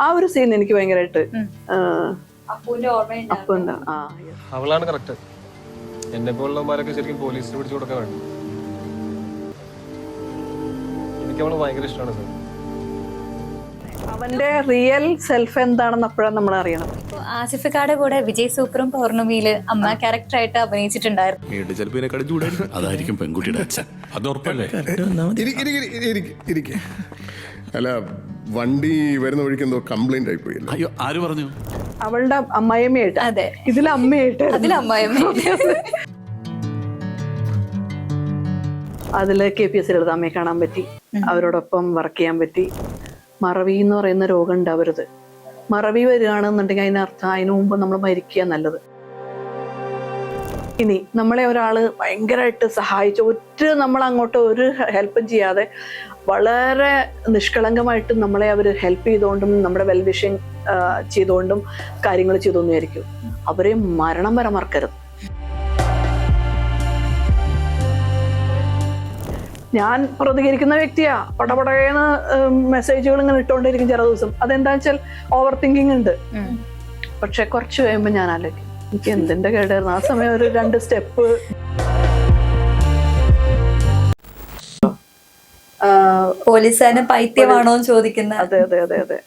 ആ ഒരു സീൻ എനിക്ക് ഭയങ്കരമായിട്ട് അവളാണ് കറക്റ്റ്. എന്നെ പോലുള്ളവന്മാരൊക്കെ ശരിക്കും പോലീസിന് പിടിച്ചു കൊടുക്കാൻ വേണ്ടി. എനിക്ക് അവള് ഭയങ്കര ഇഷ്ടമാണ് സാർ. അവന്റെ റിയൽ സെൽഫ് എന്താണെന്ന് അപ്പോഴാണ് നമ്മൾ അറിയണം. ആസിഫിക്കാടെ കൂടെ വിജയ് സൂപ്പറും പൗർണമിയില് അമ്മ ക്യാരക്ടറായിട്ട് അഭിനയിച്ചിട്ടുണ്ടായിരുന്നു. അതായിരിക്കും പെൺകുട്ടിയുടെ അച്ഛൻ. അത് ഉറപ്പല്ലേ? അല്ല, വണ്ടി വരുന്ന വഴിക്ക് എന്തോ കംപ്ലൈന്റ് ആയി പോയില്ല. അയ്യോ, ആര് പറഞ്ഞു? അവളുടെ അമ്മായിയമ്മയായിട്ട്. അതെ, ഇതിൽ അമ്മയായിട്ട്. അതില് KPS ലളിതാമ്മയെ കാണാൻ പറ്റി, അവരോടൊപ്പം വർക്ക് ചെയ്യാൻ പറ്റി. മറവി എന്ന് പറയുന്ന രോഗം ഉണ്ടാവരുത്. മറവി വരികയാണെന്നുണ്ടെങ്കിൽ അതിനർത്ഥം അതിനു മുമ്പ് നമ്മൾ മരിക്കുക നല്ലത്. ഇനി നമ്മളെ ഒരാള് ഭയങ്കരമായിട്ട് സഹായിച്ചു, നമ്മൾ അങ്ങോട്ട് ഒരു ഹെൽപ്പും ചെയ്യാതെ വളരെ നിഷ്കളങ്കമായിട്ട് നമ്മളെ അവർ ഹെൽപ്പ് ചെയ്തുകൊണ്ടും നമ്മുടെ വെൽവിഷിങ് ചെയ്തുകൊണ്ടും കാര്യങ്ങൾ ചെയ്തൊന്നും ആയിരിക്കും. അവരെ മരണം വരെ മറക്കരുത്. ഞാൻ പ്രതികരിക്കുന്ന വ്യക്തിയാ. പടപടേന്ന് മെസ്സേജുകൾ ഇങ്ങനെ ഇട്ടുകൊണ്ടിരിക്കും ചില ദിവസം. അതെന്താ വെച്ചാൽ ഓവർ തിങ്കിങ് ഉണ്ട്. പക്ഷെ കുറച്ച് കഴിയുമ്പോൾ ഞാൻ ആലോചിക്കും, എനിക്ക് എന്തിന്റെ കേടായിരുന്നു. ആ സമയം ഒരു 2 സ്റ്റെപ്പ് പോലീസുകാരന് പൈത്യമാണോ ചോദിക്കുന്ന. അതെ അതെ അതെ അതെ.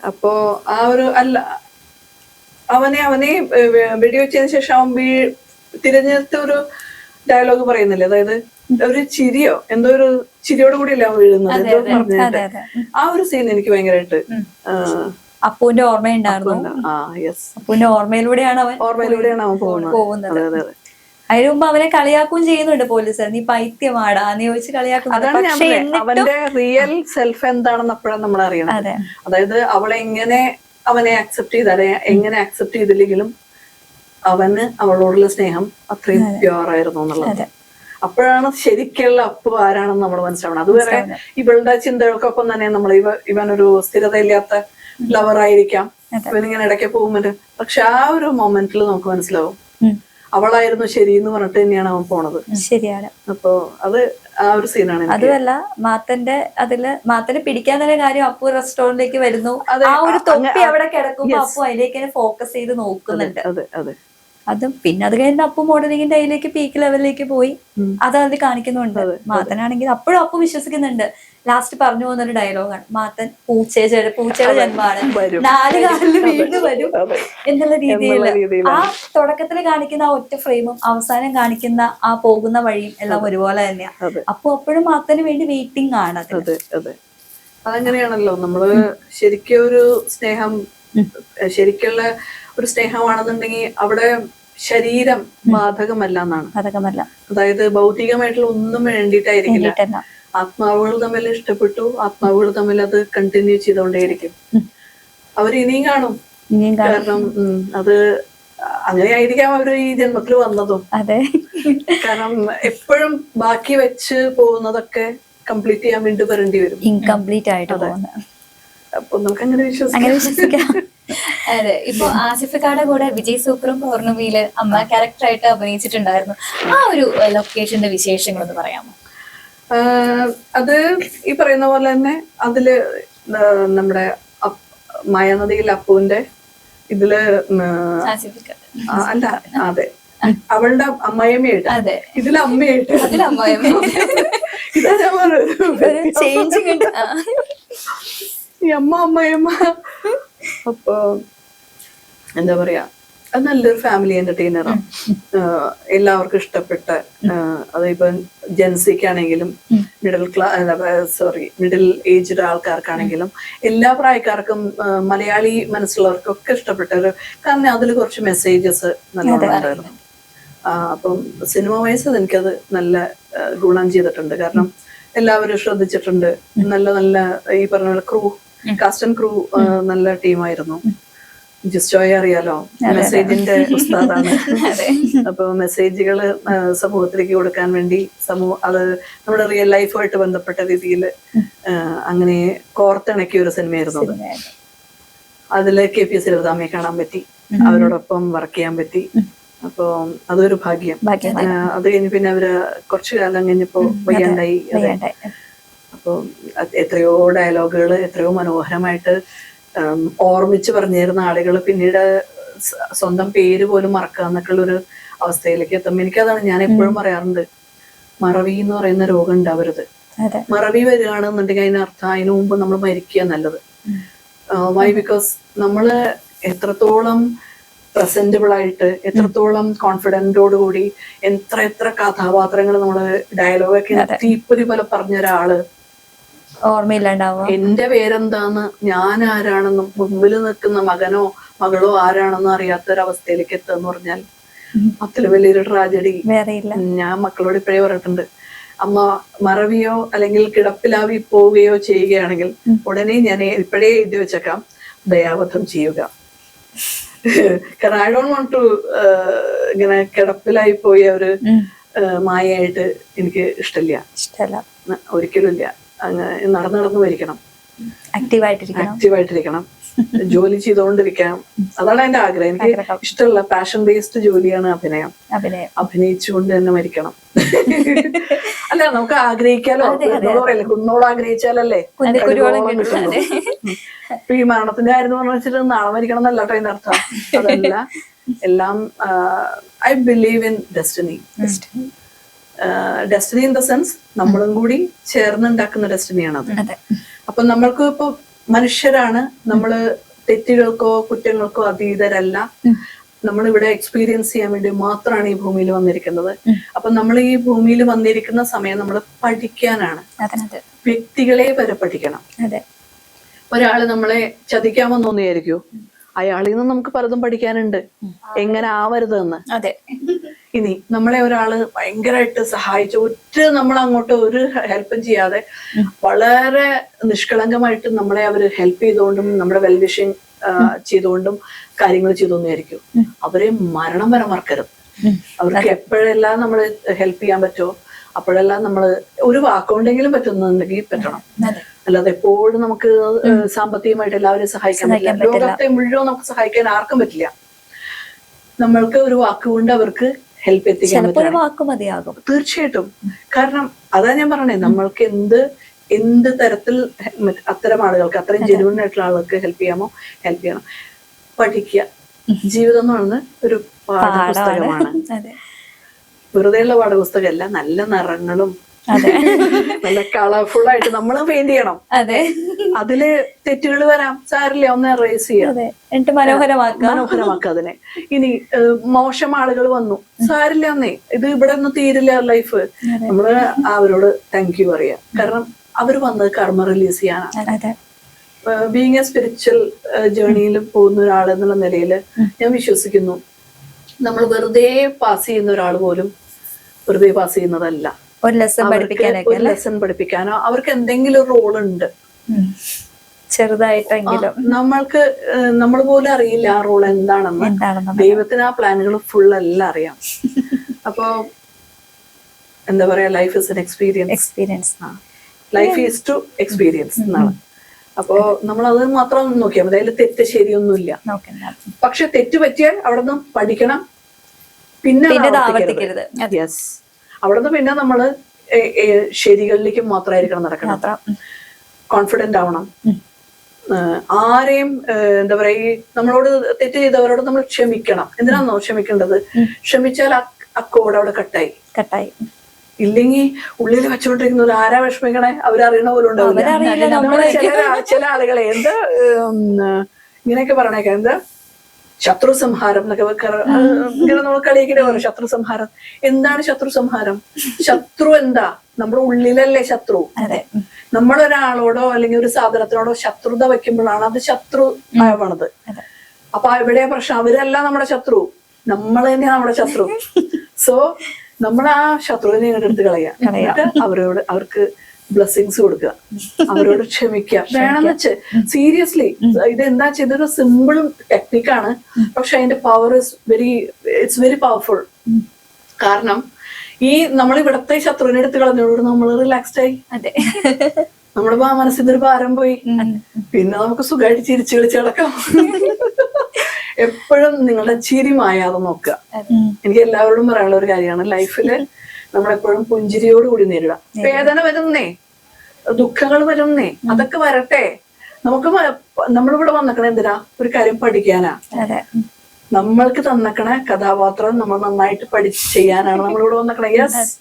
അപ്പോ ആ ഒരു അല്ല, അവനെ വെടിവെച്ചതിന് ശേഷം അവൻ തിരഞ്ഞെടുത്ത ഒരു ഡയലോഗ് പറയുന്നില്ലേ, അതായത് ഒരു ചിരിയോ എന്തോ ഒരു ചിരിയോട് കൂടിയല്ല അവൻ വീഴുന്നത്. എന്തോ പറഞ്ഞിട്ട് ആ ഒരു സീൻ എനിക്ക് ഭയങ്കരമായിട്ട് അപ്പുവിന്റെ ഓർമ്മയുണ്ടായിരുന്നു. അപ്പുവിന്റെ ഓർമ്മയിലൂടെയാണ് അവൻ പോകുന്നത്. അതിന് മുമ്പ് അവനെ കളിയാക്കുകയും ചെയ്യുന്നുണ്ട് പോലീസുകാർ. നീ പൈത്യമാടാ നീ ചോദിച്ച് കളിയാക്കുന്നു. അവന്റെ റിയൽ സെൽഫ് എന്താണെന്ന് അപ്പോഴാണ് നമ്മൾ അറിയണം. അതായത് അവളെ എങ്ങനെ അവനെ അക്സെപ്റ്റ് ചെയ്താലേ, എങ്ങനെ അക്സെപ്റ്റ് ചെയ്തില്ലെങ്കിലും അവന് അവളോടുള്ള സ്നേഹം അത്രയും പ്യുവറായിരുന്നു എന്നുള്ളത്. അപ്പോഴാണ് ശരിക്കുള്ള അപ്പു ആരാണെന്ന് നമ്മൾ മനസ്സിലാവണം. അതുവരെ ഇവളുടെ ചിന്തകൾക്കൊപ്പം തന്നെ നമ്മൾ ഇവനൊരു സ്ഥിരതയില്ലാത്ത ലവർ ആയിരിക്കാം, ഇവനിങ്ങനെ ഇടയ്ക്ക് പോകുമ്പോൾ. പക്ഷെ ആ ഒരു മൊമെന്റിൽ നമുക്ക് മനസ്സിലാവും അവളായിരുന്നു ശരി എന്ന് പറഞ്ഞിട്ട് തന്നെയാണ് അവൻ പോണത്. ശരിയാണ്. അപ്പൊ അത് ആ ഒരു സീനാണ്. അതുമല്ല, മാത്തനെ പിടിക്കാൻ തന്നെ കാര്യം അപ്പു റെസ്റ്റോറന്റിലേക്ക് വരുന്നു. ആ ഒരു തൊപ്പി അവിടെ കിടക്കുമ്പോ അപ്പു അതിലേക്ക് ഫോക്കസ് ചെയ്ത് നോക്കുന്നുണ്ട്. അതെ അതെ. അതും പിന്നെ അത് കഴിഞ്ഞ് അപ്പു മോഡലിങ്ങിന്റെ അതിലേക്ക് പീക്ക് ലെവലിലേക്ക് പോയി. അത് അതിൽ കാണിക്കുന്നുണ്ട്. മാത്തനാണെങ്കിൽ അപ്പോഴും അപ്പു വിശ്വസിക്കുന്നുണ്ട്. ലാസ്റ്റ് പറഞ്ഞു പോകുന്നൊരു ഡയലോഗാണ്, മാത്തൻ പൂച്ചയുടെ ജന്മമാണ്, 4 കാലിൽ വീണ്ടും വരും എന്നുള്ള രീതിയിൽ. ആ തുടക്കത്തിൽ കാണിക്കുന്ന ആ ഒറ്റ ഫ്രെയിമും അവസാനം കാണിക്കുന്ന ആ പോകുന്ന വഴിയും എല്ലാം ഒരുപോലെ തന്നെയാണ്. അപ്പൊ അപ്പോഴും മാത്തന് വേണ്ടി വെയിറ്റിംഗ് ആണ്. അതെ അതെ, അതങ്ങനെയാണല്ലോ. നമ്മള് ശരിക്കും ഒരു സ്നേഹം, ശരിക്കുള്ള ഒരു സ്നേഹമാണെന്നുണ്ടെങ്കിൽ അവിടെ ശരീരം ബാധകമല്ല എന്നാണ്. അതായത് ഭൗതികമായിട്ടുള്ള ഒന്നും വേണ്ടിയിട്ടായിരിക്കില്ല. ആത്മാവുകൾ തമ്മിൽ ഇഷ്ടപ്പെട്ടു, ആത്മാവുകൾ തമ്മിൽ അത് കണ്ടിന്യൂ ചെയ്തുകൊണ്ടേയിരിക്കും. അവർ ഇനിയും കാണും. കാരണം അത് അങ്ങനെ ആയിരിക്കാം അവർ ഈ ജന്മത്തിൽ വന്നതും. കാരണം എപ്പോഴും ബാക്കി വെച്ച് പോകുന്നതൊക്കെ കംപ്ലീറ്റ് ചെയ്യാൻ വേണ്ടി വരേണ്ടി വരും. ഇൻകംപ്ലീറ്റ് ആയിട്ട് അപ്പൊ നമുക്ക് അങ്ങനെ വിശ്വസിക്കാം. അതെ. ഇപ്പൊ ആസിഫിക്കാടെ കൂടെ വിജയ് സൂപ്പറും പൗർണമിയില് അമ്മ ക്യാരക്ടറായിട്ട് അഭിനയിച്ചിട്ടുണ്ടായിരുന്നു. ആ ഒരു ലൊക്കേഷന്റെ വിശേഷങ്ങൾ ഒന്ന് പറയാമോ? അത് ഈ പറയുന്ന പോലെ തന്നെ അതില് നമ്മുടെ മായാനദിയിൽ അപ്പുവിന്റെ ഇതില് അല്ല, അതെ, അവളുടെ അമ്മായിയമ്മയായിട്ട്, ഇതില് അമ്മയായിട്ട്, ഇതാ ഞാൻ പറഞ്ഞത് ഈ അമ്മായിയമ്മ. അപ്പൊ എന്താ പറയാ, അത് നല്ലൊരു ഫാമിലി എന്റർടൈനറാണ്. എല്ലാവർക്കും ഇഷ്ടപ്പെട്ട, അതിപ്പോ ജെൻസിക്കാണെങ്കിലും മിഡിൽ ഏജ്ഡ് ആൾക്കാർക്കാണെങ്കിലും എല്ലാ പ്രായക്കാർക്കും മലയാളി മനസ്സുള്ളവർക്കൊക്കെ ഇഷ്ടപ്പെട്ട ഒരു, കാരണം അതിൽ കുറച്ച് മെസ്സേജസ് നല്ലോണം ഉണ്ടായിരുന്നു. അപ്പം സിനിമ വൈസ് എനിക്കത് നല്ല ഗുണം ചെയ്തിട്ടുണ്ട്. കാരണം എല്ലാവരും ശ്രദ്ധിച്ചിട്ടുണ്ട്. നല്ല ഈ പറഞ്ഞ ക്രൂ, കാസ്റ്റ് ആൻഡ് ക്രൂ നല്ല ടീമായിരുന്നു. ജിസ്റ്റോയെ അറിയാലോ, മെസ്സേജിന്റെ ഉസ്താദാണ്. അപ്പൊ മെസ്സേജുകള് സമൂഹത്തിലേക്ക് കൊടുക്കാൻ വേണ്ടി അത് നമ്മുടെ റിയൽ ലൈഫുമായിട്ട് ബന്ധപ്പെട്ട രീതിയിൽ അങ്ങനെ കോർത്തിണക്കിയ ഒരു സിനിമയായിരുന്നു അത്. അതില് KPS ലളിതാമ്മയെ കാണാൻ പറ്റി, അവരോടൊപ്പം വർക്ക് ചെയ്യാൻ പറ്റി. അപ്പൊ അതൊരു ഭാഗ്യം. അത് കഴിഞ്ഞ് പിന്നെ അവര് കുറച്ചു കാലം കഴിഞ്ഞപ്പോ വയ്യാണ്ടായി. അപ്പൊ എത്രയോ ഡയലോഗുകൾ എത്രയോ മനോഹരമായിട്ട് ഓർമ്മിച്ച് പറഞ്ഞിരുന്ന ആളുകൾ പിന്നീട് സ്വന്തം പേര് പോലും മറക്കുക എന്നൊക്കെയുള്ളൊരു അവസ്ഥയിലേക്ക് എത്തുമ്പോൾ എനിക്കതാണ് ഞാൻ എപ്പോഴും പറയാറുണ്ട്, മറവി എന്ന് പറയുന്ന രോഗം ഉണ്ടാവരുത്. മറവി വരികയാണെന്നുണ്ടെങ്കിൽ അതിനർത്ഥം അതിനു മുമ്പ് നമ്മൾ മരിക്കുക നല്ലത്. വൈ? ബിക്കോസ് നമ്മള് എത്രത്തോളം പ്രസന്റബിൾ ആയിട്ട്, എത്രത്തോളം കോൺഫിഡന്റോട് കൂടി എത്ര കഥാപാത്രങ്ങൾ നമ്മള് ഡയലോഗൊക്കെ തീപ്പൊരി പോലെ പറഞ്ഞ ഒരാള് ഓർമ്മയില്ലാണ്ടാവുക, എന്റെ പേരെന്താന്ന്, ഞാൻ ആരാണെന്നും മുമ്പിൽ നിൽക്കുന്ന മകനോ മകളോ ആരാണെന്നും അറിയാത്തൊരവസ്ഥയിലേക്ക് എത്തുക പറഞ്ഞാൽ അതിൽ വലിയൊരു ട്രാജഡി വേറെയില്ല. ഞാൻ മക്കളോട് ഇപ്പോഴേ പറഞ്ഞിട്ടുണ്ട്, അമ്മ മറവിയോ അല്ലെങ്കിൽ കിടപ്പിലാവി പോവുകയോ ചെയ്യുകയാണെങ്കിൽ ഉടനെ ഞാൻ ഇപ്പോഴേ എഴുതി വെച്ചേക്കാം, ദയാവധം ചെയ്യുക. കാരണം ഐ ഡോണ്ട് വാണ്ട് ടു ഇങ്ങനെ കിടപ്പിലായി പോയ ഒരു മായയായിട്ട് എനിക്ക് ഇഷ്ടമില്ല, ഒരിക്കലും ഇല്ല. അങ്ങ് നടന്നു മരിക്കണം, ആക്റ്റീവായിട്ടിരിക്കണം, ജോലി ചെയ്തുകൊണ്ടിരിക്കണം. അതാണ് എന്റെ ആഗ്രഹം. എനിക്ക് ഇഷ്ടമുള്ള പാഷൻ ബേസ്ഡ് ജോലിയാണ് അഭിനയം. അഭിനയിച്ചുകൊണ്ട് തന്നെ മരിക്കണം. അല്ല, നമുക്ക് ആഗ്രഹിക്കാലോ, പറയല്ലേ, കുന്നോളം ആഗ്രഹിച്ചാലല്ലേ കിട്ടുള്ളൂ. ഇപ്പൊ ഈ മരണത്തിന്റെ കാര്യം പറഞ്ഞു വെച്ചിട്ട് നാളെ മരിക്കണം എന്നല്ല കേട്ടോ അതിന്റെ അർത്ഥം. അതല്ല, എല്ലാം I believe in destiny. Destiny in the sense നമ്മളും കൂടി ചേർന്നുണ്ടാക്കുന്ന ഡെസ്റ്റിനിയാണത്. അപ്പൊ നമ്മൾക്ക് ഇപ്പൊ മനുഷ്യരാണ്, നമ്മള് തെറ്റുകൾക്കോ കുറ്റങ്ങൾക്കോ അതീതരല്ല. നമ്മളിവിടെ എക്സ്പീരിയൻസ് ചെയ്യാൻ വേണ്ടി മാത്രമാണ് ഈ ഭൂമിയിൽ വന്നിരിക്കുന്നത്. അപ്പൊ നമ്മൾ ഈ ഭൂമിയിൽ വന്നിരിക്കുന്ന സമയം നമ്മൾ പഠിക്കാനാണ്, വ്യക്തികളെ വരെ പഠിക്കണം. ഒരാള് നമ്മളെ ചതിക്കാമെന്ന് തോന്നിയായിരിക്കോ, അയാളിൽ നിന്ന് നമുക്ക് പലതും പഠിക്കാനുണ്ട്, എങ്ങനെ ആവരുതെന്ന്. ഇനി നമ്മളെ ഒരാള് ഭയങ്കരമായിട്ട് സഹായിച്ചു, നമ്മൾ അങ്ങോട്ട് ഒരു ഹെൽപ്പും ചെയ്യാതെ വളരെ നിഷ്കളങ്കമായിട്ട് നമ്മളെ അവര് ഹെൽപ്പ് ചെയ്തുകൊണ്ടും നമ്മുടെ വെൽവിഷിങ് ചെയ്തുകൊണ്ടും കാര്യങ്ങൾ ചെയ്തോന്നായിരിക്കും. അവരെ മരണം വരെ മറക്കരുത്. അവർക്ക് എപ്പോഴെല്ലാം നമ്മൾ ഹെൽപ്പ് ചെയ്യാൻ പറ്റുമോ അപ്പോഴെല്ലാം നമ്മൾ ഒരു വാക്കുകൊണ്ടെങ്കിലും പറ്റുന്നുണ്ടെങ്കിൽ പറ്റണം. അല്ലാതെ എപ്പോഴും നമുക്ക് സാമ്പത്തികമായിട്ട് എല്ലാവരും സഹായിക്കാൻ പറ്റില്ല. ലോകത്തെ മുഴുവൻ നമുക്ക് സഹായിക്കാൻ ആർക്കും പറ്റില്ല. നമ്മൾക്ക് ഒരു വാക്കുകൊണ്ട് അവർക്ക് ഹെൽപ്പ് എത്തിക്കാൻ പറ്റും. തീർച്ചയായിട്ടും. കാരണം അതാ ഞാൻ പറഞ്ഞേ, നമ്മൾക്ക് എന്ത് തരത്തിൽ അത്തരം ആളുകൾക്ക്, അത്രയും ജെന്യുവൻ ആയിട്ടുള്ള ആളുകൾക്ക് ഹെൽപ്പ് ചെയ്യാമോ ഹെൽപ്പ് ചെയ്യണം. പഠിക്കുക. ജീവിതം എന്ന് പറയുന്നത് ഒരു പാഠപുസ്തകമാണ്. വെറുതെയുള്ള പാഠപുസ്തകമല്ല, നല്ല നിറങ്ങളും നല്ല കളർഫുൾ ആയിട്ട് നമ്മൾ പെയിന്റ് ചെയ്യണം. അതില് തെറ്റുകൾ വരാം, സാരില്ല, ഒന്ന് എറേസ് ചെയ്യാം, മനോഹരമാക്കുക അതിനെ. ഇനി മോശം ആളുകൾ വന്നു, സാരില്ല, എന്നേ ഇത് ഇവിടെ ഒന്നും തീരില്ല ലൈഫ്. നമ്മള് അവരോട് താങ്ക് യു പറയാ. കാരണം അവര് വന്നത് കർമ്മ റിലീസ് ചെയ്യാനാണ്. ബീങ് എ സ്പിരിച്വൽ ജേർണിയിൽ പോകുന്ന ഒരാൾ എന്നുള്ള നിലയിൽ ഞാൻ വിശ്വസിക്കുന്നു, നമ്മൾ വെറുതെ പാസ് ചെയ്യുന്ന ഒരാൾ പോലും വെറുതെ പാസ് ചെയ്യുന്നതല്ല. ഒരു ലെസൺ പഠിപ്പിക്കാനോ അവർക്ക് എന്തെങ്കിലും റോൾ ഉണ്ട്, ചെറുതായിട്ടെങ്കിലും. നമ്മൾക്ക് നമ്മൾ പോലും അറിയില്ല ആ റോൾ എന്താണെന്ന്. ദൈവത്തിന് ആ പ്ലാനുകൾ ഫുൾ എല്ലാം അറിയാം. അപ്പോ എന്താ പറയാ, life is an experience. Life is to experience എന്നാണ്. അപ്പോ നമ്മൾ അത് മാത്രം നോക്കിയാൽ മതി, അതിൽ തെറ്റ് ശരിയൊന്നുമില്ല. പക്ഷെ തെറ്റ് പറ്റിയാൽ അവിടെ നിന്ന് പഠിക്കണം, പിന്നെ യെസ്, അവിടെ നിന്ന് പിന്നെ നമ്മള് ശരികളിലേക്ക് മാത്രമായിരിക്കണം നടക്കണം. കോൺഫിഡന്റ് ആവണം. ആരെയും എന്താ പറയാ, ഈ നമ്മളോട് തെറ്റ് ചെയ്തവരോട് നമ്മൾ ക്ഷമിക്കണം. എന്തിനാണോ ക്ഷമിക്കേണ്ടത്? ക്ഷമിച്ചാൽ ആ കോഡ് അവിടെ കട്ടായി. ഇല്ലെങ്കിൽ ഉള്ളിൽ വെച്ചോണ്ടിരിക്കുന്ന ആരാ വിഷമിക്കണേ അവരറിയണ പോലും ഉണ്ടാവില്ല. നമ്മള് ചില ആളുകളെ എന്താ ഇങ്ങനെയൊക്കെ പറയണേക്കാം, എന്താ ശത്രു സംഹാരം എന്നൊക്കെ ഇങ്ങനെ നമ്മൾ കളിയിക്കിടെ പറയും. ശത്രു സംഹാരം എന്താണ്? ശത്രു സംഹാരം, ശത്രു എന്താ? നമ്മുടെ ഉള്ളിലല്ലേ ശത്രു. നമ്മളൊരാളോടോ അല്ലെങ്കിൽ ഒരു സാധനത്തിനോടോ ശത്രുത വെക്കുമ്പോഴാണ് അത് ശത്രു ആവണത്. അപ്പൊ എവിടെയാ പ്രശ്നം? അവരല്ല നമ്മുടെ ശത്രു, നമ്മൾ തന്നെയാ നമ്മുടെ ശത്രു. സോ നമ്മൾ ആ ശത്രുവിനെ എടുത്ത് കളയാ, അവർക്ക് ബ്ലെസ്സിങ്സ് കൊടുക്കുക, അവരോട് ക്ഷമിക്കുക വേണമെന്ന് വെച്ച്. സീരിയസ്ലി ഇതെന്താ ചെയ്തൊരു സിമ്പിൾ ടെക്നിക്കാണ്, പക്ഷെ അതിന്റെ പവർ ഇറ്റ്സ് വെരി പവർഫുൾ. കാരണം ഈ നമ്മൾ ഇവിടത്തെ ശത്രുവിനെ എടുത്ത് കളഞ്ഞോട് നമ്മൾ റിലാക്സ്ഡ് ആയി, നമ്മുടെ മനസ്സിന്റെ ഒരു ഭാരം പോയി, പിന്നെ നമുക്ക് സുഖമായിട്ട് ചിരിച്ചു കളിച്ച് കിടക്കാം. എപ്പോഴും നിങ്ങളുടെ ചിരി മായാതെ നോക്കുക. എനിക്ക് എല്ലാവരോടും പറയാനുള്ള ഒരു കാര്യമാണ്, ലൈഫില് നമ്മളെപ്പോഴും പുഞ്ചിരിയോട് കൂടി നേരിടാം. വേദന വരുന്നേ, ദുഃഖങ്ങൾ വരുന്നേ, അതൊക്കെ വരട്ടെ. നമുക്ക് നമ്മളിവിടെ വന്നിക്കണ എന്തിനാ? ഒരു കാര്യം പഠിക്കാനാ. അതെ. നമ്മൾക്ക് തന്നക്കണ കഥാപാത്രം നമ്മൾ നന്നായിട്ട് പഠിച്ച് ചെയ്യാനാണ് നമ്മളിവിടെ വന്നിക്കണ.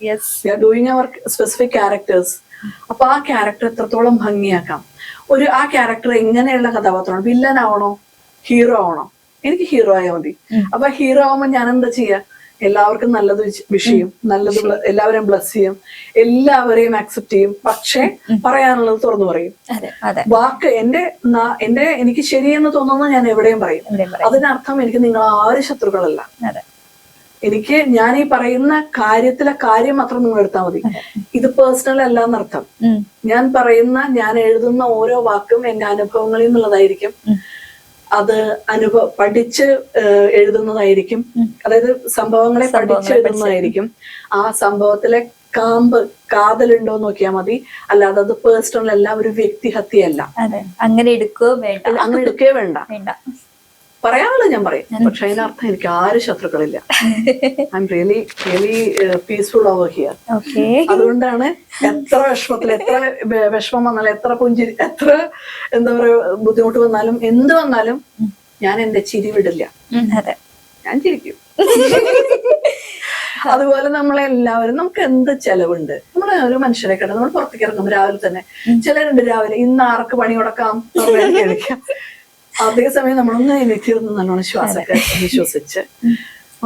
Yes, we are doing our specific characters. അപ്പൊ ആ ക്യാരക്ടർ എത്രത്തോളം ഭംഗിയാക്കാം. ആ ക്യാരക്ടർ എങ്ങനെയുള്ള കഥാപാത്രമാണ്? വില്ലൻ ആവണോ, ഹീറോ ആവണോ? എനിക്ക് ഹീറോ ആയാൽ മതി. അപ്പൊ ഹീറോ ആവുമ്പോ ഞാൻ എന്താ ചെയ്യാ? എല്ലാവർക്കും നല്ലത് വിഷയം, നല്ലത് എല്ലാവരെയും ബ്ലസ് ചെയ്യും, എല്ലാവരെയും ആക്സെപ്റ്റ് ചെയ്യും. പക്ഷെ പറയാനുള്ളത് തുറന്നു പറയും. വാക്ക് എന്റെ എനിക്ക് ശരിയെന്ന് തോന്നുന്നത് ഞാൻ എവിടെയും പറയും. അതിനർത്ഥം എനിക്ക് നിങ്ങൾ ആരും ശത്രുക്കളല്ല. എനിക്ക് ഞാൻ ഈ പറയുന്ന കാര്യത്തിലെ കാര്യം മാത്രം നിങ്ങൾ എടുത്താൽ മതി. ഇത് പേഴ്സണൽ അല്ല എന്നർത്ഥം. ഞാൻ എഴുതുന്ന ഓരോ വാക്കും എന്റെ അനുഭവങ്ങളിൽ നിന്നുള്ളതായിരിക്കും. അത് പഠിച്ച് എഴുതുന്നതായിരിക്കും. അതായത് സംഭവങ്ങളെ പഠിച്ച് എഴുതുന്നതായിരിക്കും. ആ സംഭവത്തിലെ കാതലുണ്ടോ നോക്കിയാൽ മതി. അല്ലാതെ അത് പേഴ്സണൽ അല്ല, ഒരു വ്യക്തിഹത്യയല്ല. അങ്ങനെ എടുക്കുകയോ വേണ്ട. പറയാനുള്ളത് ഞാൻ പറയും. പക്ഷെ അതിനർത്ഥം എനിക്ക് ആരും ശത്രുക്കളില്ല. I am really peaceful over here. അതുകൊണ്ടാണ് എത്ര വിഷമം വന്നാലും, എത്ര പുഞ്ചിരി, എത്ര എന്താ പറയുക ബുദ്ധിമുട്ട് വന്നാലും, എന്ത് വന്നാലും ഞാൻ എന്റെ ചിരി വിടില്ല. ഞാൻ ചിരിക്കും. അതുപോലെ നമ്മളെല്ലാവരും, നമുക്ക് എന്ത് ചെലവുണ്ട്? നമ്മളെ ഒരു മനുഷ്യരെ കണ്ട നമ്മൾ പുറത്തേക്ക് ഇറങ്ങുമ്പോൾ രാവിലെ തന്നെ ചിലരുണ്ട് രാവിലെ ഇന്ന് ആർക്ക് പണി കൊടുക്കാം കേൾക്കാം. അതേസമയം നമ്മളൊന്ന് എനിക്കിരുന്ന് നല്ലോണം ശ്വാസമൊക്കെ വിശ്വസിച്ച്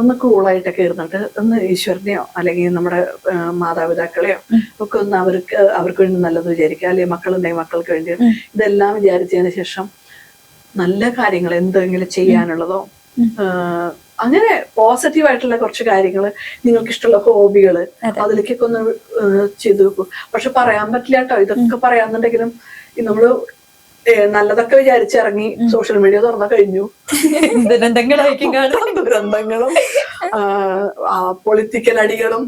ഒന്ന് കൂളായിട്ടൊക്കെ ഇരുന്നിട്ട് ഒന്ന് ഈശ്വരനെയോ അല്ലെങ്കിൽ നമ്മുടെ മാതാപിതാക്കളെയോ ഒക്കെ ഒന്ന് അവർക്ക് വേണ്ടി നല്ലത് വിചാരിക്കുക. അല്ലെങ്കിൽ മക്കളുണ്ടെങ്കിൽ മക്കൾക്ക് വേണ്ടി ഇതെല്ലാം വിചാരിച്ചതിന് ശേഷം നല്ല കാര്യങ്ങൾ എന്തെങ്കിലും ചെയ്യാനുള്ളതോ അങ്ങനെ പോസിറ്റീവായിട്ടുള്ള കുറച്ച് കാര്യങ്ങൾ, നിങ്ങൾക്ക് ഇഷ്ടമുള്ള ഹോബികള് അതിലേക്കൊക്കെ ഒന്ന് ചെയ്തു വെക്കും. പക്ഷെ പറയാൻ പറ്റില്ല കേട്ടോ. ഇതൊക്കെ പറയാന്നുണ്ടെങ്കിലും നമ്മള് നല്ലതൊക്കെ വിചാരിച്ചിറങ്ങി സോഷ്യൽ മീഡിയ തുറന്ന കഴിഞ്ഞു. ദുരന്തങ്ങളും പൊളിറ്റിക്കൽ അടികളും.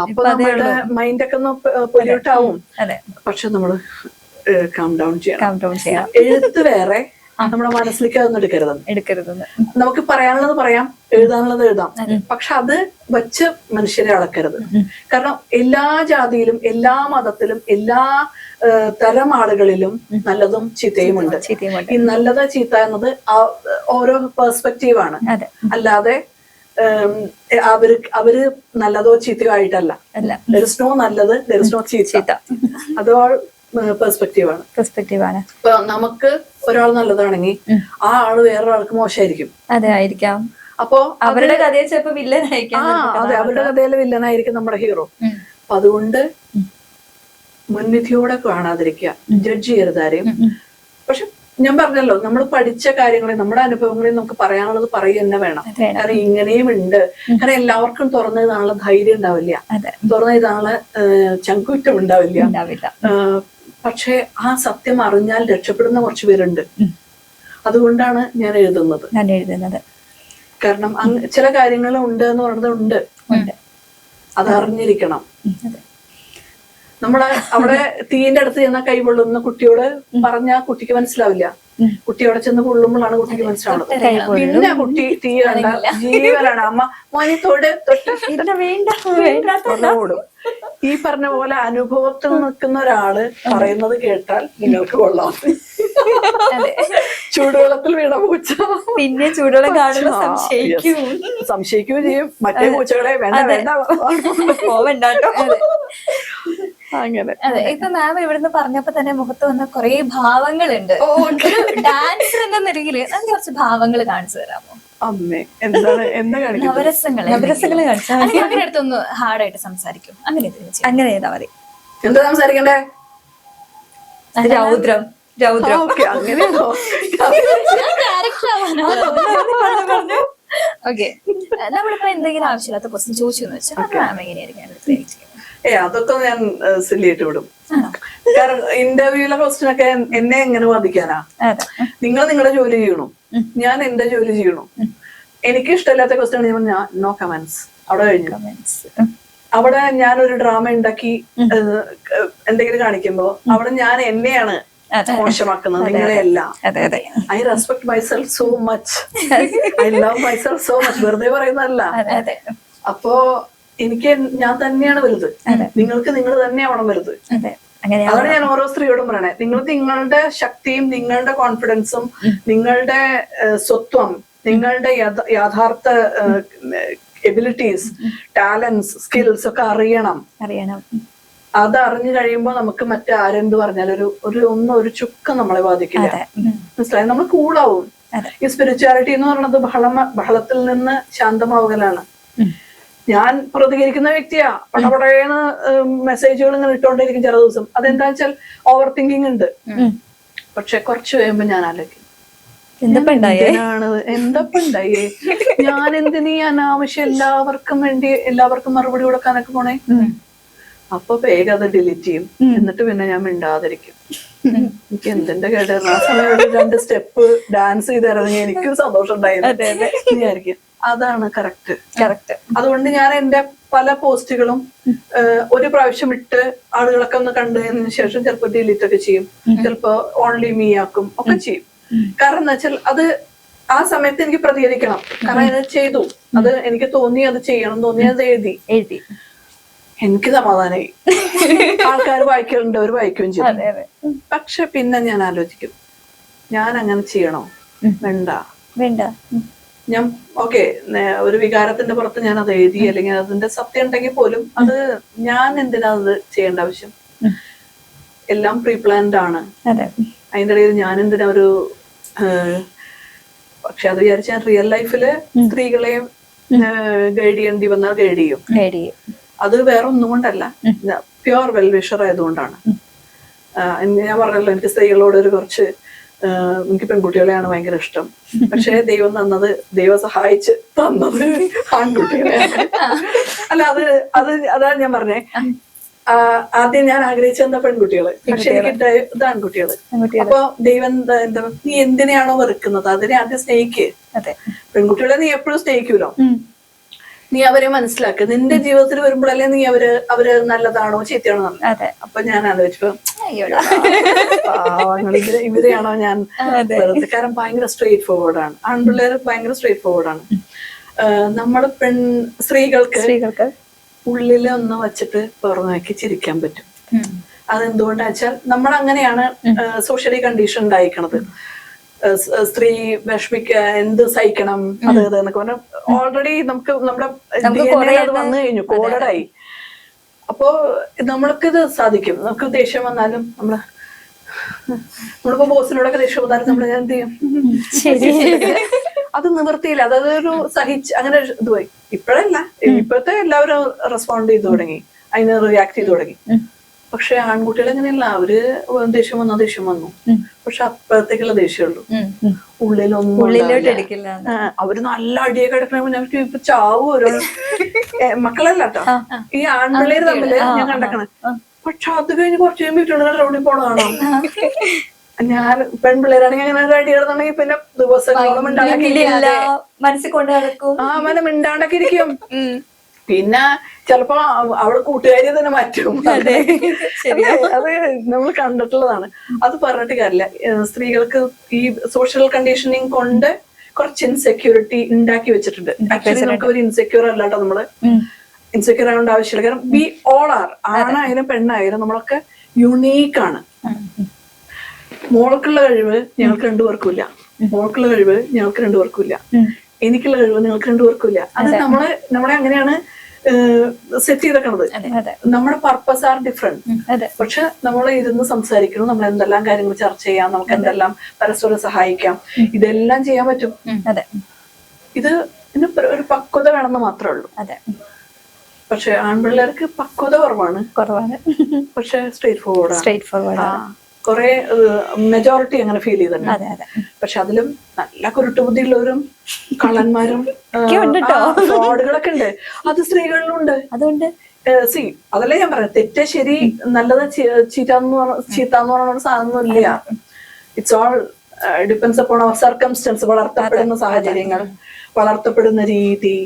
അപ്പൊ നമ്മുടെ മൈൻഡൊക്കെ ഒന്ന് പൊല്യൂട്ട് ആവും. പക്ഷെ നമ്മള് കാം ഡൗൺ ചെയ്യണം. എഴുത്ത് വേറെ, നമ്മുടെ മനസ്സിലേക്ക് അതൊന്നും എടുക്കരുത്. നമുക്ക് പറയാനുള്ളത് പറയാം, എഴുതാനുള്ളത് എഴുതാം. പക്ഷെ അത് വെച്ച് മനുഷ്യരെ അളക്കരുത്. കാരണം എല്ലാ ജാതിയിലും എല്ലാ മതത്തിലും എല്ലാ തരം ആളുകളിലും നല്ലതും ചീത്തയും ഉണ്ട്. ഈ നല്ലത് ചീത്ത എന്നത് ഓരോ പെർസ്പെക്റ്റീവാണ്. അല്ലാതെ അവര് നല്ലതോ ചീത്തയോ ആയിട്ടല്ല. ദെർ ഇസ് നോ നല്ലത്, ദെർ ഇസ് നോ ചീത്ത. അത് പെർസ്പെക്റ്റീവാണ്. ഇപ്പൊ നമുക്ക് ഒരാൾ നല്ലതാണെങ്കിൽ ആ ആള് വേറൊരാൾക്ക് മോശമായിരിക്കും. അതെ, ആയിരിക്കാം. അപ്പൊ അവരുടെ കഥയിൽ ചിലപ്പോ വില്ലനായിരിക്കും. അതെ, അവരുടെ കഥയിലെ വില്ലനായിരിക്കും നമ്മുടെ ഹീറോ. അപ്പൊ അതുകൊണ്ട് മുൻവിധിയോടെ കാണാതിരിക്കുക, ജഡ്ജ് ചെയ്യരുതാരെയും. പക്ഷെ ഞാൻ പറഞ്ഞല്ലോ, നമ്മൾ പഠിച്ച കാര്യങ്ങളെ, നമ്മുടെ അനുഭവങ്ങളെ നമുക്ക് പറയാനുള്ളത് പറയുക തന്നെ വേണം. കാരണം ഇങ്ങനെയും ഉണ്ട്. കാരണം എല്ലാവർക്കും തുറന്നെഴുതാനുള്ള ധൈര്യം ഉണ്ടാവില്ല, തുറന്നെഴുതാനുള്ള ചങ്കൂറ്റം ഉണ്ടാവില്ല. പക്ഷെ ആ സത്യം അറിഞ്ഞാൽ രക്ഷപ്പെടുന്ന കുറച്ചു പേരുണ്ട്. അതുകൊണ്ടാണ് ഞാൻ എഴുതുന്നത്. കാരണം ചില കാര്യങ്ങൾ ഉണ്ട് എന്ന് പറയുന്നത് ഉണ്ട്, അത് അറിഞ്ഞിരിക്കണം. നമ്മള് അവിടെ തീന്റെ അടുത്ത് ചെന്ന കൈ പൊള്ളുന്ന കുട്ടിയോട് പറഞ്ഞാൽ കുട്ടിക്ക് മനസ്സിലാവില്ല. കുട്ടി അവിടെ ചെന്ന് പൊള്ളുമ്പോഴാണ് കുട്ടിക്ക് മനസ്സിലാവുന്നത്. പിന്നെ കുട്ടി തീ കണ്ട ജീവനാണ്. അമ്മ മോനെ ഓടും. ഈ പറഞ്ഞ പോലെ അനുഭവത്തിൽ നിൽക്കുന്ന ഒരാള് പറയുന്നത് കേട്ടാൽ നിങ്ങൾക്ക് കൊള്ളാം. ചൂടുവെള്ളത്തിൽ വീണ പൂച്ച പിന്നെ ചൂടുവെള്ളം കാണുമ്പോ സംശയിക്കുകയും ചെയ്യും. മറ്റേ പൂച്ചകളെ വേണ്ട പോവണ്ടാട്ടോ. അങ്ങനെ. അതെ, ഇപ്പൊ മാം ഇവിടുന്ന് പറഞ്ഞപ്പോ തന്നെ മുഖത്ത് വന്ന കുറെ ഭാവങ്ങളുണ്ട്. ഡാൻസർ എന്ന നിലയിൽ അത് കുറച്ച് ഭാവങ്ങൾ കാണിച്ചു തരാമോ? അമ്മേ, എന്താ കാണിക്കുന്നത്? നവരസങ്ങൾ കാണിച്ചാൽ അടുത്തൊന്ന് ഹാർഡായിട്ട് സംസാരിക്കും. അങ്ങനെ ചെയ്താൽ മതി. എന്താ സംസാരിക്കണ്ടേ? രൗദ്രം. അങ്ങനെയാണോ? ഓക്കെ, നമ്മളിപ്പോ എന്തെങ്കിലും ആവശ്യമില്ലാത്ത ക്വസ്റ്റ്യൻ ചോദിച്ചു എന്ന് വെച്ചാൽ മാം എങ്ങനെയായിരിക്കും? അതൊക്കെ ഞാൻ സില്ലിയിട്ട് വിടും. കാരണം ഇന്റർവ്യൂലെ ക്വസ്റ്റ്യൻ ഒക്കെ എന്നെ എങ്ങനെ ബാധിക്കാനാ? നിങ്ങൾ നിങ്ങളുടെ ജോലി ചെയ്യണു, ഞാൻ എന്റെ ജോലി ചെയ്യണു. എനിക്ക് ഇഷ്ടമില്ലാത്ത ക്വസ്റ്റ്യൻ ഞാൻ നോ കമന്റ്സ്, അവിടെ കഴിഞ്ഞു. അവിടെ ഞാനൊരു ഡ്രാമ ഉണ്ടാക്കി എന്തെങ്കിലും കാണിക്കുമ്പോ അവിടെ ഞാൻ എന്നെയാണ് മോശമാക്കുന്നത്, നിങ്ങളെയല്ല. I respect myself so much, I love myself so much. വെറുതെ പറയുന്നതല്ല. അപ്പോ എനിക്ക് ഞാൻ തന്നെയാണ് വലുത്, നിങ്ങൾക്ക് നിങ്ങൾ തന്നെയാവണം വലുത്. അങ്ങനെയാ അതാണ് ഞാൻ ഓരോ സ്ത്രീയോടും പറയണേ. നിങ്ങൾ നിങ്ങളുടെ ശക്തിയും നിങ്ങളുടെ കോൺഫിഡൻസും നിങ്ങളുടെ സ്വത്വം, നിങ്ങളുടെ യഥാർത്ഥ എബിലിറ്റീസ്, ടാലൻസ്, സ്കിൽസ് ഒക്കെ അറിയണം. അത് അറിഞ്ഞു കഴിയുമ്പോൾ നമുക്ക് മറ്റാരെന്ത് പറഞ്ഞാലും ഒരു ചുക്കം നമ്മളെ ബാധിക്കില്ല. മനസ്സിലായി? നമ്മൾ കൂളാവും. ഈ സ്പിരിച്വാലിറ്റി എന്ന് പറയുന്നത് ബഹളത്തിൽ നിന്ന് ശാന്തമാവുകയാണ്. ഞാൻ പ്രതികരിക്കുന്ന വ്യക്തിയാ, പടപടേന്ന് മെസ്സേജുകൾ ഇങ്ങനെ ഇട്ടുകൊണ്ടിരിക്കും ചില ദിവസം. അതെന്താ വെച്ചാൽ ഓവർ തിങ്കിങ് ഉണ്ട്. പക്ഷെ കുറച്ച് കഴിയുമ്പോ ഞാൻ ആലോചിക്കും, എന്താണ്ടായേ, ഞാൻ എന്തിനീ അനാവശ്യം എല്ലാവർക്കും മറുപടി കൊടുക്കാനൊക്കെ പോണേ. അപ്പൊ വേഗം അത് ഡിലീറ്റ് ചെയ്യും. എന്നിട്ട് പിന്നെ ഞാൻ മിണ്ടാതിരിക്കും. എനിക്ക് എന്തിന്റെ കേട്ടായിരുന്നു. ആ സമയം 2 സ്റ്റെപ്പ് ഡാൻസ് ചെയ്തിറങ്ങി എനിക്കൊരു സന്തോഷം ഉണ്ടായിരുന്നു വിചാരിക്കും. അതാണ് കറക്റ്റ്. അതുകൊണ്ട് ഞാൻ എന്റെ പല പോസ്റ്റുകളും ഒരു പ്രാവശ്യം ഇട്ട് ആളുകളൊക്കെ ഒന്ന് കണ്ടതിന് ശേഷം ചിലപ്പോ ഡിലീറ്റ് ഒക്കെ ചെയ്യും, ചിലപ്പോ ഓൺലി മീ ആക്കും, ഒക്കെ ചെയ്യും. കാരണം എന്താ വെച്ചാൽ അത് ആ സമയത്ത് എനിക്ക് പ്രതികരിക്കണം. കാരണം ഇത് ചെയ്തു, അത് എനിക്ക് തോന്നി, അത് ചെയ്യണം തോന്നി, അത് എഴുതി. എനിക്ക് സമാധാനമായി. ആൾക്കാർ വായിക്കലുണ്ട്, അവർ വായിക്കുകയും ചെയ്യും. പക്ഷെ പിന്നെ ഞാൻ ആലോചിക്കും, ഞാൻ അങ്ങനെ ചെയ്യണോ? വേണ്ട. ഞാൻ ഓക്കെ, ഒരു വികാരത്തിന്റെ പുറത്ത് ഞാൻ അത് എഴുതി, അല്ലെങ്കിൽ അതിന്റെ സത്യം ഉണ്ടെങ്കിൽ പോലും അത് ഞാൻ എന്തിനാ അത് ചെയ്യേണ്ട ആവശ്യം? എല്ലാം പ്രീ പ്ലാൻഡ് ആണ്. അതിന്റെ ഇടയിൽ ഞാൻ എന്തിനാ പക്ഷെ അത് വിചാരിച്ച ഞാൻ റിയൽ ലൈഫില് സ്ത്രീകളെയും ഗൈഡ് ചെയ്യേണ്ടി വന്നാൽ ഗൈഡ് ചെയ്യും. അത് വേറെ ഒന്നും കൊണ്ടല്ല, പ്യുവർ വെൽവിഷർ ആയതുകൊണ്ടാണ്. ഞാൻ പറഞ്ഞല്ലോ, എനിക്ക് സ്ത്രീകളോട് കുറച്ച് എനിക്ക് പെൺകുട്ടികളെയാണ് ഭയങ്കര ഇഷ്ടം. പക്ഷെ ദൈവം സഹായിച്ച് തന്നത് ആൺകുട്ടികളെയാണ്. അല്ല, അതാണ് ഞാൻ പറഞ്ഞേ. ആദ്യം ഞാൻ ആഗ്രഹിച്ചെന്താ പെൺകുട്ടികള്, പക്ഷെ എനിക്ക് ഇത് ആൺകുട്ടികള്. അപ്പൊ ദൈവം എന്താ, നീ എന്തിനെയാണോ വെറുക്കുന്നത് അതിനെ ആദ്യം സ്നേഹിക്ക്. പെൺകുട്ടികളെ നീ എപ്പോഴും സ്നേഹിക്കൂലോ. നീ അവരെ മനസ്സിലാക്കുക. നിന്റെ ജീവിതത്തിൽ വരുമ്പോഴല്ലേ നീ അവര് നല്ലതാണോ ചീത്തയാണോ. അപ്പൊ ഞാൻ ആലോചിച്ചു, ഇവരെയാണോ ഞാൻ വെറുതെ. കാരണം ഭയങ്കര സ്ട്രെയിറ്റ് ഫോർവേഡ് ആണ് ആൺപിള്ളേർ, ഭയങ്കര സ്ട്രെയിറ്റ് ഫോർവേഡ് ആണ്. നമ്മള് സ്ത്രീകൾക്ക് ഉള്ളില് ഒന്ന് വച്ചിട്ട് പുറമേക്ക് ചിരിക്കാൻ പറ്റും. അതെന്തുകൊണ്ടാ വെച്ചാൽ നമ്മൾ അങ്ങനെയാണ് സോഷ്യലി കണ്ടീഷൻ ഉണ്ടായിരിക്കണത്. സ്ത്രീ എന്ത് സഹിക്കണം, അത് എന്നൊക്കെ പറഞ്ഞാൽ ഓൾറെഡി നമ്മുടെ അത് വന്നു കഴിഞ്ഞു, കോഡഡായി. അപ്പോ നമ്മൾക്കിത് സാധിക്കും. നമുക്ക് ദേഷ്യം വന്നാലും നമ്മളിപ്പോ ബോസിനോടൊക്കെ ദേഷ്യം വന്നാലും നമ്മൾ എന്ത് ചെയ്യും? അത് നിവൃത്തിയില്ല. അതൊരു അങ്ങനെ ഇത് പോയി. ഇപ്പോഴല്ല, ഇപ്പോഴത്തെ എല്ലാവരും റെസ്പോണ്ട് ചെയ്തു തുടങ്ങി, അതിന് റിയാക്ട് ചെയ്തു തുടങ്ങി. പക്ഷെ ആൺകുട്ടികൾ അങ്ങനെയല്ല. അവര് ദേഷ്യം വന്നു, പക്ഷെ അപ്പുറത്തേക്കുള്ള ദേഷ്യമുള്ളൂ, ഉള്ളിലൊന്നും. അവര് നല്ല അടിയൊക്കെ എടുക്കണമെങ്കിൽ അവർക്ക് ഇപ്പൊ ചാവും. ഓരോ മക്കളല്ല കേട്ടോ, ഈ ആൺപിള്ളേര് തമ്മില് ഞാൻ കണ്ടേക്കണേ. പക്ഷെ അത് കഴിഞ്ഞ് കുറച്ച് കഴിയുമ്പോൾ വീട്ടുകാരുടെ റൗണ്ടിൽ പോണതാണോ? ഞാൻ പെൺപിള്ളേരാണെങ്കിൽ അങ്ങനെ ഒരു അടി കിടന്നുണ്ടെങ്കിൽ പിന്നെ ദിവസങ്ങളോളം മനസ്സിൽ കൊണ്ട് നടക്കും. മിണ്ടാണ്ടൊക്കെ ഇരിക്കും. പിന്നെ ചിലപ്പോ അവള് കൂട്ടുകാരി തന്നെ മാറ്റും. അത് നമ്മൾ കണ്ടിട്ടുള്ളതാണ്. അത് പറഞ്ഞിട്ട് കാര്യമില്ല. സ്ത്രീകൾക്ക് ഈ സോഷ്യൽ കണ്ടീഷനിങ് കൊണ്ട് കുറച്ച് ഇൻസെക്യൂരിറ്റി ഉണ്ടാക്കി വെച്ചിട്ടുണ്ട്. ആക്ച്വലി നമുക്ക് ഒരു ഇൻസെക്യൂർ അല്ലാട്ടോ. നമ്മള് ഇൻസെക്യൂർ ആവേണ്ട ആവശ്യമില്ല. കാരണം വി ഓൾ ആർ, ആണായാലും പെണ്ണായാലും നമ്മളൊക്കെ യുണീക്കാണ്. മോൾക്കുള്ള കഴിവ് ഞങ്ങൾക്ക് രണ്ടുപേർക്കും ഇല്ല, മോൾക്കുള്ള കഴിവ് ഞങ്ങൾക്ക് രണ്ടുപേർക്കും ഇല്ല, എനിക്കുള്ള കഴിവ് നിങ്ങൾക്ക് രണ്ടുപേർക്കും ഇല്ല. അത് നമ്മളെ അങ്ങനെയാണ് സെറ്റ് ചെയ്തേക്കണത്. നമ്മുടെ പർപ്പസ് ആർ ഡിഫറെന്റ്. പക്ഷെ നമ്മൾ ഇരുന്ന് സംസാരിക്കണം, നമ്മൾ എന്തെല്ലാം കാര്യങ്ങൾ ചർച്ച ചെയ്യാം, നമുക്ക് എന്തെല്ലാം പരസ്പരം സഹായിക്കാം, ഇതെല്ലാം ചെയ്യാൻ പറ്റും. ഇത് ഒരു പക്വത വേണമെന്ന് മാത്രമേ ഉള്ളൂ. പക്ഷെ ആൺപിള്ളേർക്ക് പക്വത കുറവാണ്. പക്ഷെ സ്ട്രേറ്റ് ഫോർവേഡ് കുറെ മെജോറിറ്റി അങ്ങനെ ഫീൽ ചെയ്തിട്ടുണ്ട്. പക്ഷെ അതിലും നല്ല കുരുട്ടുബുദ്ധിയുള്ളവരും കള്ളന്മാരും ഫ്രോഡുകളൊക്കെ ഉണ്ട്. അത് സ്ത്രീകളിലുണ്ട്. അതുകൊണ്ട് അതല്ലേ ഞാൻ പറയാം, തെറ്റ് ശരി നല്ലത് ചീത്താന്ന് പറയുന്ന സാധനമൊന്നും ഇല്ല. It's all depends upon our circumstance. വളർത്തപ്പെടുന്ന സാഹചര്യങ്ങൾ, വളർത്തപ്പെടുന്ന രീതി,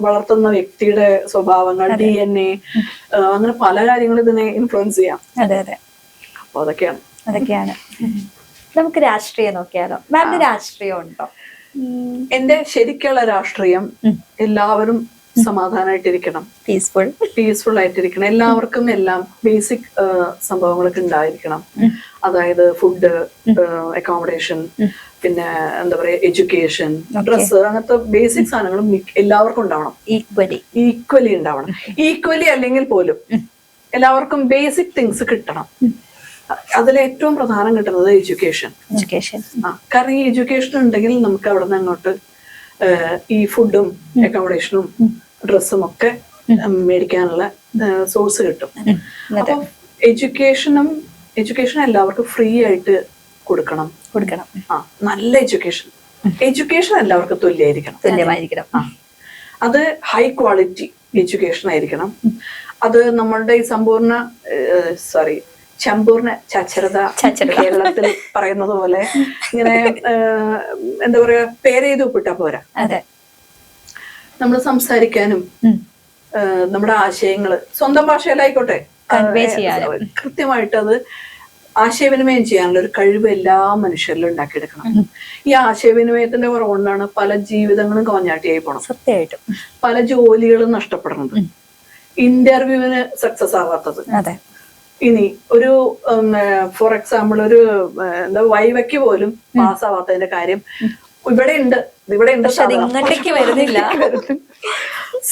വളർത്തുന്ന വ്യക്തിയുടെ സ്വഭാവങ്ങൾ, DNA, അങ്ങനെ പല കാര്യങ്ങളും ഇതിനെ ഇൻഫ്ലുവൻസ് ചെയ്യാം. അപ്പൊ അതൊക്കെയാണ്. നമുക്ക് രാഷ്ട്രീയം നോക്കിയാലോ? മാമിന്റെ രാഷ്ട്രീയം ഉണ്ടോ? എന്റെ ശരിക്കുള്ള രാഷ്ട്രീയം എല്ലാവരും സമാധാനമായിട്ടിരിക്കണം, പീസ്ഫുൾ ആയിട്ടിരിക്കണം, എല്ലാവർക്കും എല്ലാം ബേസിക് സംഭവങ്ങളൊക്കെ ഉണ്ടായിരിക്കണം. അതായത് ഫുഡ്, അക്കോമഡേഷൻ, പിന്നെ എന്താ പറയാ എഡ്യൂക്കേഷൻ, ഡ്രസ്സ്, അങ്ങനത്തെ ബേസിക് സാധനങ്ങളും എല്ലാവർക്കും ഉണ്ടാവണം, ഈക്വലി ഉണ്ടാവണം. ഈക്വലി അല്ലെങ്കിൽ പോലും എല്ലാവർക്കും ബേസിക് തിങ്സ് കിട്ടണം. അതിൽ ഏറ്റവും പ്രധാനം കിട്ടുന്നത് എഡ്യൂക്കേഷൻ. കാരണം ഈ എഡ്യൂക്കേഷൻ ഉണ്ടെങ്കിൽ നമുക്ക് അവിടെ നിന്ന് അങ്ങോട്ട് ഈ ഫുഡും അക്കോമഡേഷനും ഡ്രസ്സും ഒക്കെ മേടിക്കാനുള്ള സോഴ്സ് കിട്ടും. അപ്പൊ എഡ്യൂക്കേഷൻ എല്ലാവർക്കും ഫ്രീ ആയിട്ട് കൊടുക്കണം. നല്ല എഡ്യൂക്കേഷൻ എല്ലാവർക്കും തുല്യമായിരിക്കണം. അത് ഹൈ ക്വാളിറ്റി എഡ്യൂക്കേഷൻ ആയിരിക്കണം. അത് നമ്മളുടെ ഈ സമ്പൂർണ്ണ സാക്ഷരത കേരളത്തിൽ പറയുന്നത് പോലെ ഇങ്ങനെ എന്താ പറയാ പേരെഴുതി ഒപ്പിട്ടാ പോരാ. നമ്മൾ സംസാരിക്കാനും നമ്മുടെ ആശയങ്ങള് സ്വന്തം ഭാഷയിലായിക്കോട്ടെ കൃത്യമായിട്ട് അത് ആശയവിനിമയം ചെയ്യാനുള്ള ഒരു കഴിവ് എല്ലാ മനുഷ്യരിലും ഉണ്ടാക്കിയെടുക്കണം. ഈ ആശയവിനിമയത്തിന്റെ കുറവുകൊണ്ടാണ് പല ജീവിതങ്ങളും കോഞ്ഞാട്ടിയായി പോണം. സത്യമായിട്ടും പല ജോലികളും നഷ്ടപ്പെടുന്നത്, ഇന്റർവ്യൂവിന് സക്സസ് ആവാത്തത്. ഇനി ഒരു ഫോർ എക്സാമ്പിൾ ഒരു എന്താ വൈവയ്ക്ക് പോലും പാസ്സാവാത്തതിന്റെ കാര്യം ഇവിടെ ഉണ്ട് വരുന്നില്ല.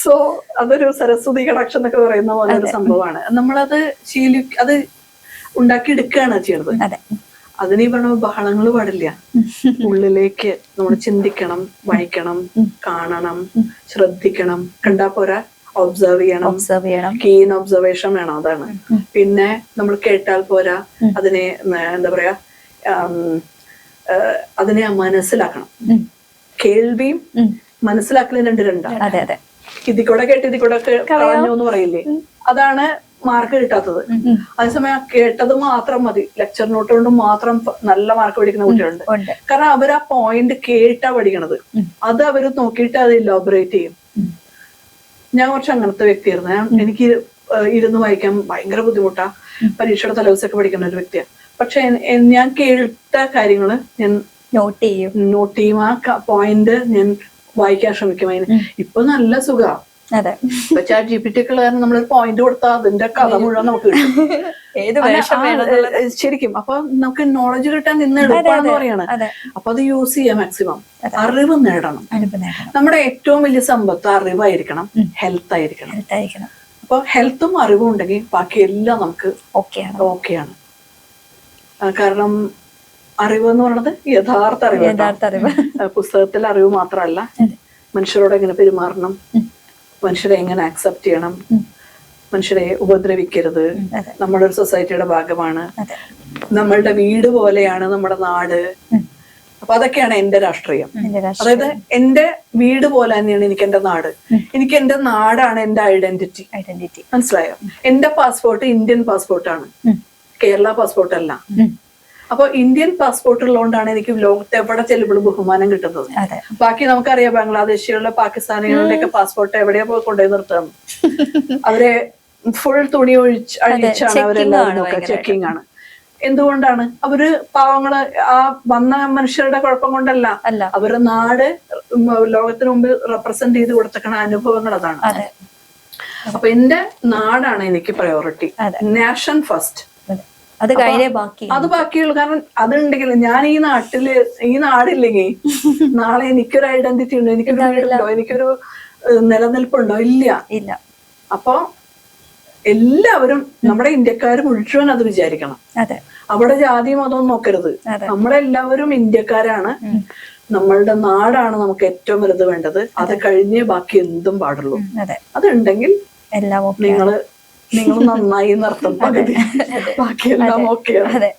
സോ അതൊരു സരസ്വതി കടാക്ഷം എന്നൊക്കെ പറയുന്ന പോലെ ഒരു സംഭവമാണ്. നമ്മളത് അത് ഉണ്ടാക്കിയെടുക്കുകയാണ് ചെയ്യണത്. അതിനീ പറഞ്ഞ ബഹളങ്ങൾ പാടില്ല. ഉള്ളിലേക്ക് നമ്മൾ ചിന്തിക്കണം, വായിക്കണം, കാണണം, ശ്രദ്ധിക്കണം. കണ്ടാ പോരാ, ഒബ്സർവ് ചെയ്യണം. കീൻ ഒബ്സർവേഷൻ വേണം. അതാണ്. പിന്നെ നമ്മൾ കേട്ടാൽ പോരാ, അതിനെ എന്താ പറയാ അതിനെ മനസ്സിലാക്കണം. കേൾവിയും മനസ്സിലാക്കലും രണ്ടാണ്. ഇതിക്കൂടെ കേട്ട് ഇതിക്കൂടെ പറഞ്ഞു എന്ന് പറയില്ലേ, അതാണ് മാർക്ക് കിട്ടാത്തത്. അതേസമയം കേട്ടത് മാത്രം മതി, ലെക്ചർ നോട്ട് കൊണ്ട് മാത്രം നല്ല മാർക്ക് പഠിക്കുന്ന കുട്ടികളുണ്ട്. കാരണം അവർ ആ പോയിന്റ് കേട്ടാ പഠിക്കണത്. അത് അവർ നോക്കിയിട്ട് അത് ഇലോബറേറ്റ് ചെയ്യും. ഞാൻ കുറച്ച് അങ്ങനത്തെ വ്യക്തിയായിരുന്നു. എനിക്ക് ഇരുന്ന് വായിക്കാൻ ഭയങ്കര ബുദ്ധിമുട്ടാ. പരീക്ഷയുടെ തലേദിവസമൊക്കെ പഠിക്കുന്ന ഒരു വ്യക്തിയാണ്. പക്ഷെ ഞാൻ കേട്ട കാര്യങ്ങള് ഞാൻ നോട്ട് ചെയ്യും. ആ പോയിന്റ് ഞാൻ വായിക്കാൻ ശ്രമിക്കും. അതിന് ഇപ്പൊ നല്ല സുഖാ. ഇപ്പൊ ചാറ്റ് GPT ഒക്കെ കാരണം നമ്മളൊരു പോയിന്റ് കൊടുത്താൽ അതിന്റെ കഥ മുഴുവൻ നമുക്ക് കിട്ടും. ശരിക്കും അപ്പൊ നമുക്ക് നോളജ് കിട്ടാൻ നിന്ന് എടുക്കുകയാണെന്ന് പറയാണ്. അപ്പൊ അത് യൂസ് ചെയ്യാം. മാക്സിമം അറിവ് നേടണം. നമ്മുടെ ഏറ്റവും വലിയ സമ്പത്ത് അറിവായിരിക്കണം, ഹെൽത്ത് ആയിരിക്കണം. അപ്പൊ ഹെൽത്തും അറിവും ഉണ്ടെങ്കിൽ ബാക്കി എല്ലാം നമുക്ക് ഓക്കെയാണ്. കാരണം അറിവ് എന്ന് പറയുന്നത് യഥാർത്ഥ അറിവ്. പുസ്തകത്തിലെ അറിവ് മാത്രമല്ല, മനുഷ്യരോട് എങ്ങനെ പെരുമാറണം, മനുഷ്യരെ എങ്ങനെ ആക്സെപ്റ്റ് ചെയ്യണം, മനുഷ്യരെ ഉപദ്രവിക്കരുത്. നമ്മുടെ ഒരു സൊസൈറ്റിയുടെ ഭാഗമാണ്. നമ്മളുടെ വീട് പോലെയാണ് നമ്മുടെ നാട്. അപ്പൊ അതൊക്കെയാണ് എന്റെ രാഷ്ട്രീയം. അതായത് എന്റെ വീട് പോലെ തന്നെയാണ് എനിക്ക് എന്റെ നാട്. എനിക്ക് എന്റെ നാടാണ് എന്റെ ഐഡന്റിറ്റി. മനസ്സിലായോ? എന്റെ പാസ്പോർട്ട് ഇന്ത്യൻ പാസ്പോർട്ടാണ്, കേരള പാസ്പോർട്ട് അല്ല. അപ്പൊ ഇന്ത്യൻ പാസ്പോർട്ട് ഉള്ളതുകൊണ്ടാണ് എനിക്ക് ലോകത്ത് എവിടെ ചെല്ലുമ്പോഴും ബഹുമാനം കിട്ടുന്നത്. ബാക്കി നമുക്കറിയാം, ബംഗ്ലാദേശികളുടെ പാകിസ്ഥാനികളുടെ ഒക്കെ പാസ്പോർട്ട് എവിടെയാ പോയി കൊണ്ടുപോയി നിർത്തുന്നത്. അവരെ ഫുൾ തുണി അഴിച്ചാണ് അവരെല്ലാവരും ഒക്കെ ചെക്കിംഗ് ആണ്. എന്തുകൊണ്ടാണ്? അവര് പാവങ്ങള് ആ വന്ന മനുഷ്യരുടെ കുഴപ്പം കൊണ്ടല്ല, അവരുടെ നാട് ലോകത്തിന് മുമ്പ് റെപ്രസെന്റ് ചെയ്ത് കൊടുത്തേക്കണ അനുഭവങ്ങൾ അതാണ്. അപ്പൊ എന്റെ നാടാണ് എനിക്ക് പ്രയോറിറ്റി. Nation first. അത് ബാക്കിയുള്ളൂ. കാരണം അതുണ്ടെങ്കിൽ ഞാൻ ഈ നാടില്ലെങ്കിൽ നാളെ എനിക്കൊരു ഐഡന്റിറ്റി ഉണ്ടോ, എനിക്കൊരു വീടുണ്ടോ, എനിക്കൊരു നിലനിൽപ്പുണ്ടോ? ഇല്ല. അപ്പൊ എല്ലാവരും നമ്മുടെ ഇന്ത്യക്കാർ മുഴുവൻ അത് വിചാരിക്കണം. അവിടെ ജാതി മതവും നോക്കരുത്. നമ്മളെല്ലാവരും ഇന്ത്യക്കാരാണ്. നമ്മളുടെ നാടാണ് നമുക്ക് ഏറ്റവും വലുത് വേണ്ടത്. അത് കഴിഞ്ഞേ ബാക്കി എന്തും പാടുള്ളൂ. അതുണ്ടെങ്കിൽ നിങ്ങൾ നന്നായി എന്നർത്ഥം. പകുതി ബാക്കിയെല്ലാം ഓക്കെയാണ്.